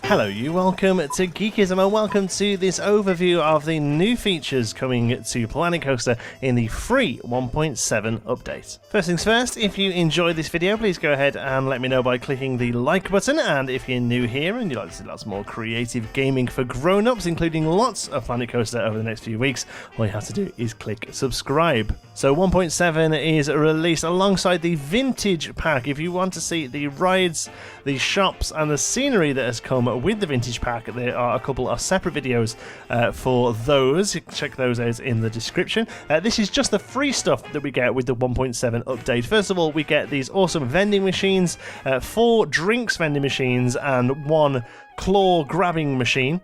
Hello you, welcome to Geekism and welcome to this overview of the new features coming to Planet Coaster in the free 1.7 update. First things first, if you enjoyed this video, please go ahead and let me know by clicking the like button, and if you're new here and you'd like to see lots more creative gaming for grown-ups, including lots of Planet Coaster over the next few weeks, all you have to do is click subscribe. So 1.7 is released alongside the Vintage Pack. If you want to see the rides, the shops and the scenery that has come with the Vintage Pack, there are a couple of separate videos for those. You can check those out in the description. This is just the free stuff that we get with the 1.7 update. First of all, we get these awesome vending machines, 4 drinks vending machines and 1 claw grabbing machine.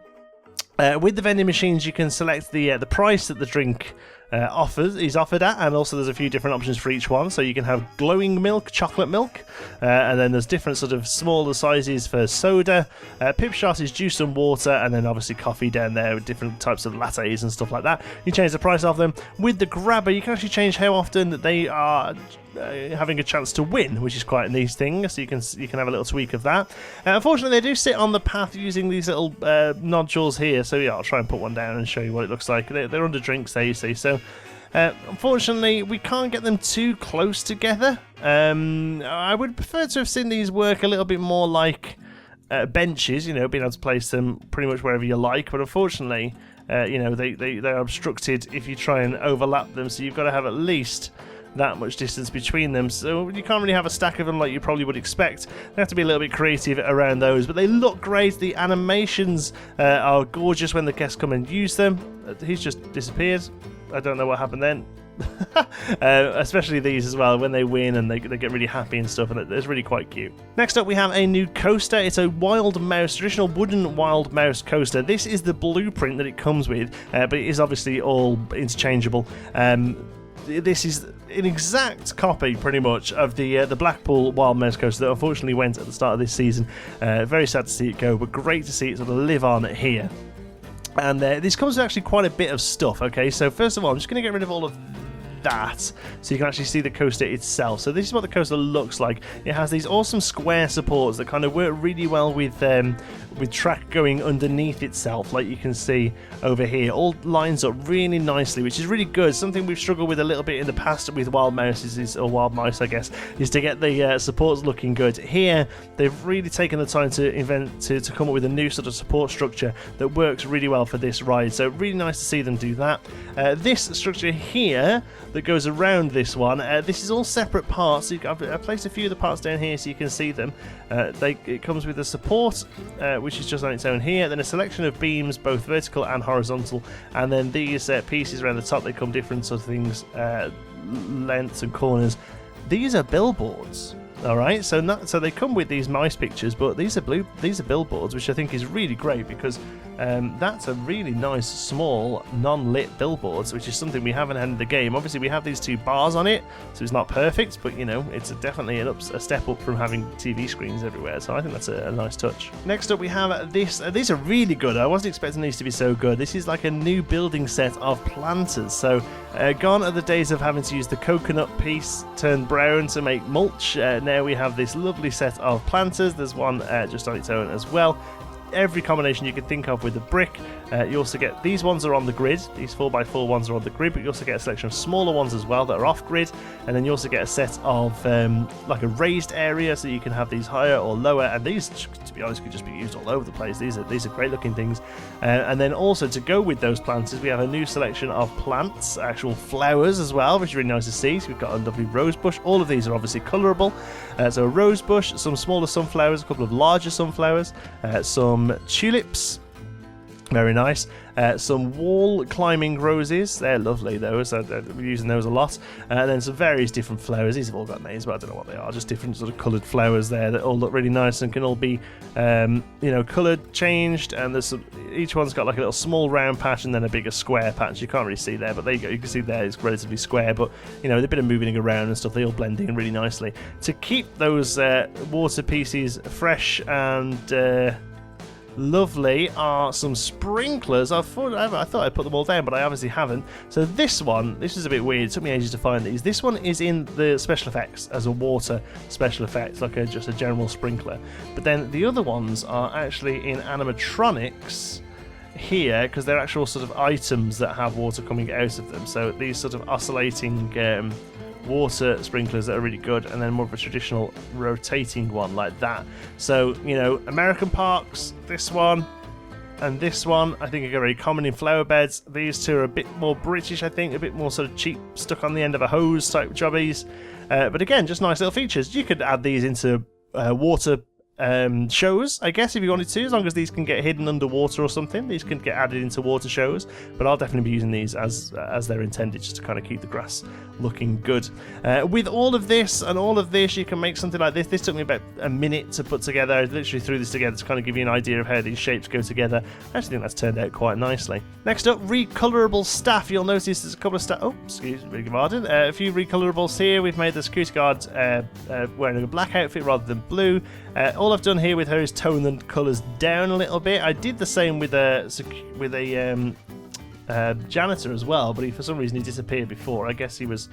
With the vending machines, you can select the price that the drink is offered at, and also there's a few different options for each one. So you can have glowing milk, chocolate milk, and then there's different sort of smaller sizes for soda. Pip shot is juice and water, and then obviously coffee down there with different types of lattes and stuff like that. You change the price of them. With the grabber, you can actually change how often they are having a chance to win, which is quite a nice thing. So you can have a little tweak of that. Unfortunately, they do sit on the path using these little nodules here. So yeah, I'll try and put one down and show you what it looks like. They're under drinks there, you see. So unfortunately, we can't get them too close together. I would prefer to have seen these work a little bit more like benches, you know, being able to place them pretty much wherever you like. But unfortunately, you know, they are obstructed if you try and overlap them. So you've got to have at least that much distance between them, so you can't really have a stack of them like you probably would expect. They have to be a little bit creative around those, but they look great. The animations are gorgeous when the guests come and use them. He's just disappeared. I don't know what happened then. Especially these as well, when they win and they get really happy and stuff, and it's really quite cute. Next up, we have a new coaster. It's a Wild Mouse, traditional wooden Wild Mouse coaster. This is the blueprint that it comes with, but it is obviously all interchangeable. This is an exact copy, pretty much, of the Blackpool Wild Mouse coaster that unfortunately went at the start of this season. Very sad to see it go, but great to see it sort of live on here. And this comes with actually quite a bit of stuff. Okay, so first of all, I'm just going to get rid of all of that so you can actually see the coaster itself. So this is what the coaster looks like. It has these awesome square supports that kind of work really well with track going underneath itself, like you can see over here. All lines up really nicely, which is really good. Something we've struggled with a little bit in the past with Wild Mouses, or Wild Mice I guess, is to get the supports looking good. Here they've really taken the time to come up with a new sort of support structure that works really well for this ride, so really nice to see them do that. This structure here that goes around this one, this is all separate parts. So I've placed a few of the parts down here so you can see them. It comes with a support which is just on its own here, then a selection of beams, both vertical and horizontal, and then these pieces around the top, they come different sort of things, lengths and corners. These are billboards. Alright, so they come with these mice pictures, but these are billboards, which I think is really great, because that's a really nice small non-lit billboards, which is something we haven't had in the game. Obviously we have these 2 bars on it, so it's not perfect, but you know, it's definitely a step up from having TV screens everywhere, so I think that's a nice touch. Next up we have this. These are really good. I wasn't expecting these to be so good. This is like a new building set of planters. So gone are the days of having to use the coconut piece turned brown to make mulch. Now we have this lovely set of planters. There's one just on its own as well. Every combination you can think of with the brick. You also get, these ones are on the grid, these 4x4 ones are on the grid, but you also get a selection of smaller ones as well that are off grid, and then you also get a set of like a raised area, so you can have these higher or lower, and these, to be honest, could just be used all over the place. These are great looking things. And then also to go with those planters, we have a new selection of plants, actual flowers as well, which is really nice to see. So we've got a lovely rose bush. All of these are obviously colourable. So a rose bush, some smaller sunflowers, a couple of larger sunflowers, some tulips, very nice. Some wall climbing roses, they're lovely those, we're using those a lot. And then some various different flowers. These have all got names, but I don't know what they are, just different sort of coloured flowers there that all look really nice and can all be you know, coloured, changed, and there's each one's got like a little small round patch and then a bigger square patch. You can't really see there, but there you go, you can see there it's relatively square, but you know, they've been moving around and stuff, they all blend in really nicely. To keep those water pieces fresh and lovely are some sprinklers. I thought I'd put them all down, but I obviously haven't. So this is a bit weird. It took me ages to find these. This one is in the special effects as a water special effect, like just a general sprinkler. But then the other ones are actually in animatronics here, because they're actual sort of items that have water coming out of them. So these sort of oscillating water sprinklers that are really good, and then more of a traditional rotating one like that. So, you know, American parks, this one and this one, I think are very common in flower beds. These two are a bit more British, I think, a bit more sort of cheap, stuck on the end of a hose type jobbies. But again, just nice little features. You could add these into water shows, I guess, if you wanted to, as long as these can get hidden underwater or something. These can get added into water shows, but I'll definitely be using these as they're intended, just to kind of keep the grass looking good. With all of this and all of this, you can make something like this. This took me about a minute to put together. I literally threw this together to kind of give you an idea of how these shapes go together. I actually think that's turned out quite nicely. Next up, Recoverable Staff. You'll notice there's a couple of staff. Oh, excuse me, pardon. A few recolorables here. We've made the security guard wearing a black outfit rather than blue. All I've done here with her is tone the colours down a little bit. I did the same with a janitor as well, but for some reason he disappeared before. I guess he was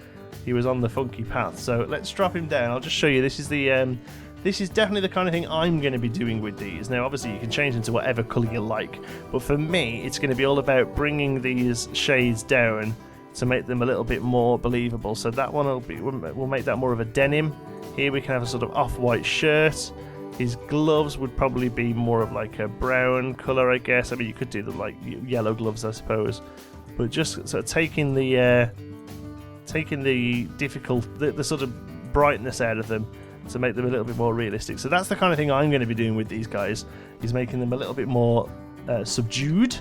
on the funky path. So let's drop him down. I'll just show you. This is definitely the kind of thing I'm going to be doing with these. Now, obviously, you can change into whatever colour you like, but for me, it's going to be all about bringing these shades down to make them a little bit more believable. So that one we'll make that more of a denim. Here we can have a sort of off-white shirt. His gloves would probably be more of like a brown colour, I guess. I mean, you could do the like yellow gloves, I suppose. But just sort of taking the sort of brightness out of them to make them a little bit more realistic. So that's the kind of thing I'm going to be doing with these guys, is making them a little bit more subdued,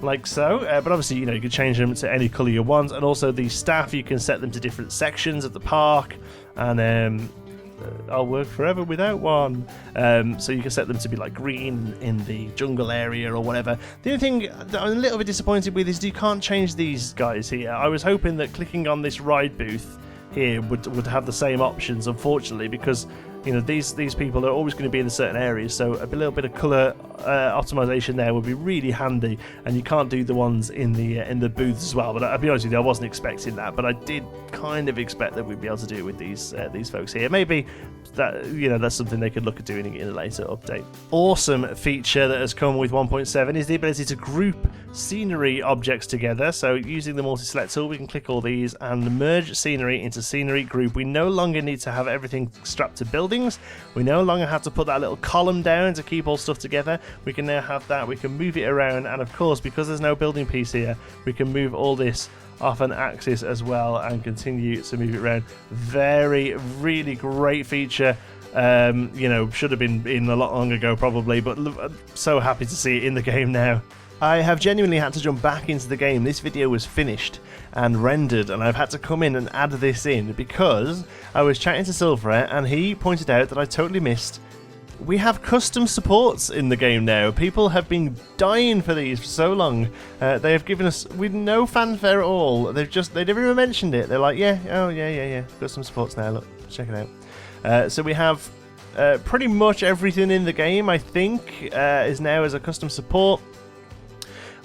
like so. But obviously, you know, you can change them to any colour you want. And also the staff, you can set them to different sections of the park, and I'll work forever without one. So you can set them to be like green in the jungle area or whatever. The only thing that I'm a little bit disappointed with is you can't change these guys here. I was hoping that clicking on this ride booth here would have the same options, unfortunately, because you know these people are always going to be in certain areas, so a little bit of colour optimization there would be really handy. And you can't do the ones in the booths as well. But I'll be honest with you, I wasn't expecting that, but I did kind of expect that we'd be able to do it with these folks here. Maybe that, you know, that's something they could look at doing in a later update. Awesome feature that has come with 1.7 is the ability to group scenery objects together. So using the multi-select tool, we can click all these and merge scenery into scenery group. We no longer need to have everything strapped to buildings. We no longer have to put that little column down to keep all stuff together. We can now have that. We can move it around, and of course, because there's no building piece here, we can move all this off an axis as well and continue to move it around. Really great feature. You know, should have been in a lot longer ago probably, but I'm so happy to see it in the game now. I have genuinely had to jump back into the game. This video was finished and rendered, and I've had to come in and add this in because I was chatting to Silver, and he pointed out that I totally missed. We have custom supports in the game now. People have been dying for these for so long. They have given us with no fanfare at all. They never even mentioned it. They're like, yeah, custom supports now. Look, check it out. So we have pretty much everything in the game, I think, is now as a custom support.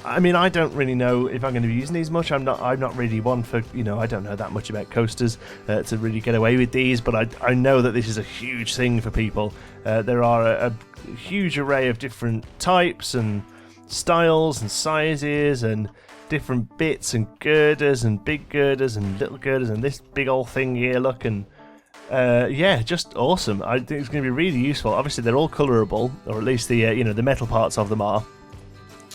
I mean, I don't really know if I'm going to be using these much. I'm not really one for, you know, I don't know that much about coasters to really get away with these, but I know that this is a huge thing for people. There are a huge array of different types and styles and sizes and different bits and girders and big girders and little girders and this big old thing here, look, and yeah, just awesome. I think it's going to be really useful. Obviously, they're all colorable, or at least the you know, the metal parts of them are.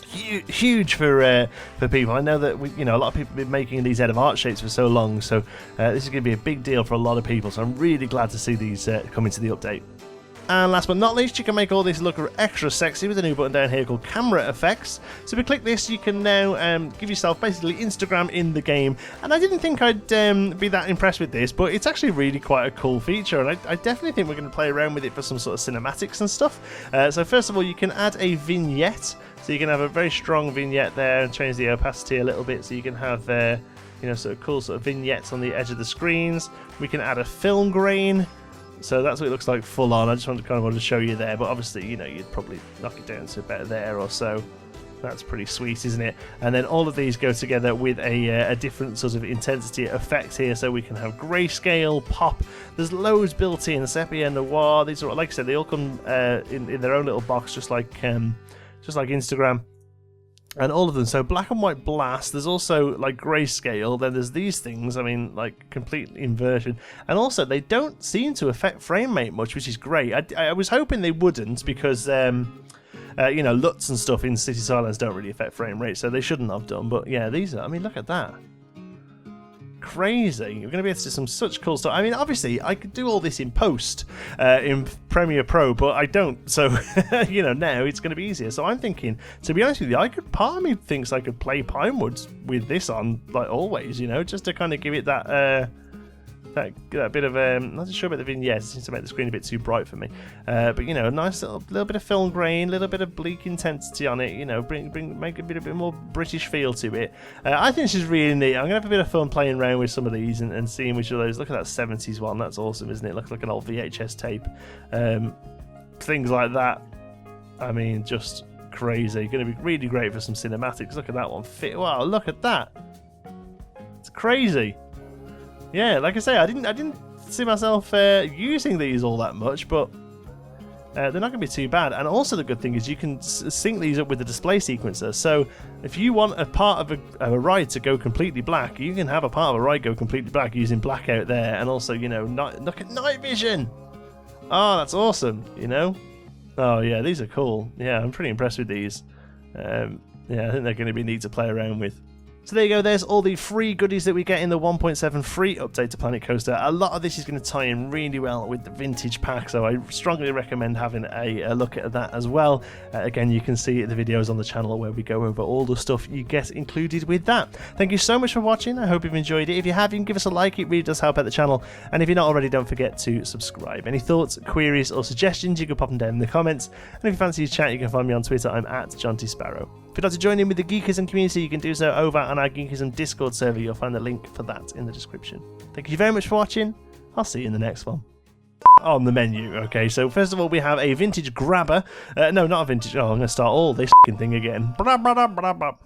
Huge for people. I know that a lot of people have been making these out of art shapes for so long, so this is going to be a big deal for a lot of people, so I'm really glad to see these come into the update. And last but not least, you can make all this look extra sexy with a new button down here called Camera Effects. So if you click this, you can now give yourself basically Instagram in the game. And I didn't think I'd be that impressed with this, but it's actually really quite a cool feature, and I definitely think we're going to play around with it for some sort of cinematics and stuff. So first of all, you can add a vignette. So you can have a very strong vignette there and change the opacity a little bit, so you can have sort of cool sort of vignettes on the edge of the screens. We can add a film grain. So that's what it looks like full on. I just wanted to show you there, but obviously, you know, you'd probably knock it down to about there or so. That's pretty sweet, isn't it? And then all of these go together with a different sort of intensity effect here, so we can have grayscale, pop. There's loads built in, sepia, noir. These are, like I said, they all come in their own little box, just like Instagram. And all of them. So black and white blast. There's also like grayscale. Then there's these things. I mean, like complete inversion. And also they don't seem to affect frame rate much, which is great. I was hoping they wouldn't because you know, LUTs and stuff in City Skylines don't really affect frame rate, so they shouldn't have done. But yeah, these are, I mean, look at that. Crazy. You're going to be able to do some such cool stuff. I mean, obviously, I could do all this in post, in Premiere Pro, but I don't. So, you know, now it's going to be easier. So I'm thinking, to be honest with you, part of me thinks I could play Pinewood with this on, like always, you know, just to kind of give it that... that bit of not sure about the vignette. It seems to make the screen a bit too bright for me, but you know, a nice little bit of film grain, a little bit of bleak intensity on it. You know, make a bit more British feel to it. I think this is really neat. I'm gonna have a bit of fun playing around with some of these and seeing which of those. Look at that 70s one. That's awesome, isn't it? Looks like an old VHS tape. Things like that. I mean, just crazy. Going to be really great for some cinematics. Look at that one. Wow, look at that. It's crazy. Yeah, like I say, I didn't see myself using these all that much, but they're not going to be too bad. And also the good thing is you can sync these up with the display sequencer. So if you want a part of a ride to go completely black, you can have a part of a ride go completely black using blackout there. And also, you know, look at night vision. Oh, that's awesome, you know? Oh, yeah, these are cool. Yeah, I'm pretty impressed with these. Yeah, I think they're going to be neat to play around with. So there you go, there's all the free goodies that we get in the 1.7 free update to Planet Coaster. A lot of this is going to tie in really well with the vintage pack, so I strongly recommend having a look at that as well. Again, you can see the videos on the channel where we go over all the stuff you get included with that. Thank you so much for watching. I hope you've enjoyed it. If you have, you can give us a like. It really does help out the channel. And if you're not already, don't forget to subscribe. Any thoughts, queries, or suggestions, you can pop them down in the comments. And if you fancy a chat, you can find me on Twitter. I'm at JohnTSparrow. If you'd like to join in with the Geekism community, you can do so over on our Geekism Discord server. You'll find the link for that in the description. Thank you very much for watching. I'll see you in the next one. On the menu, okay, so first of all we have a vintage grabber. No, not a vintage. Oh, I'm going to start all this thing again. Ba-da-ba-da-ba-da-ba.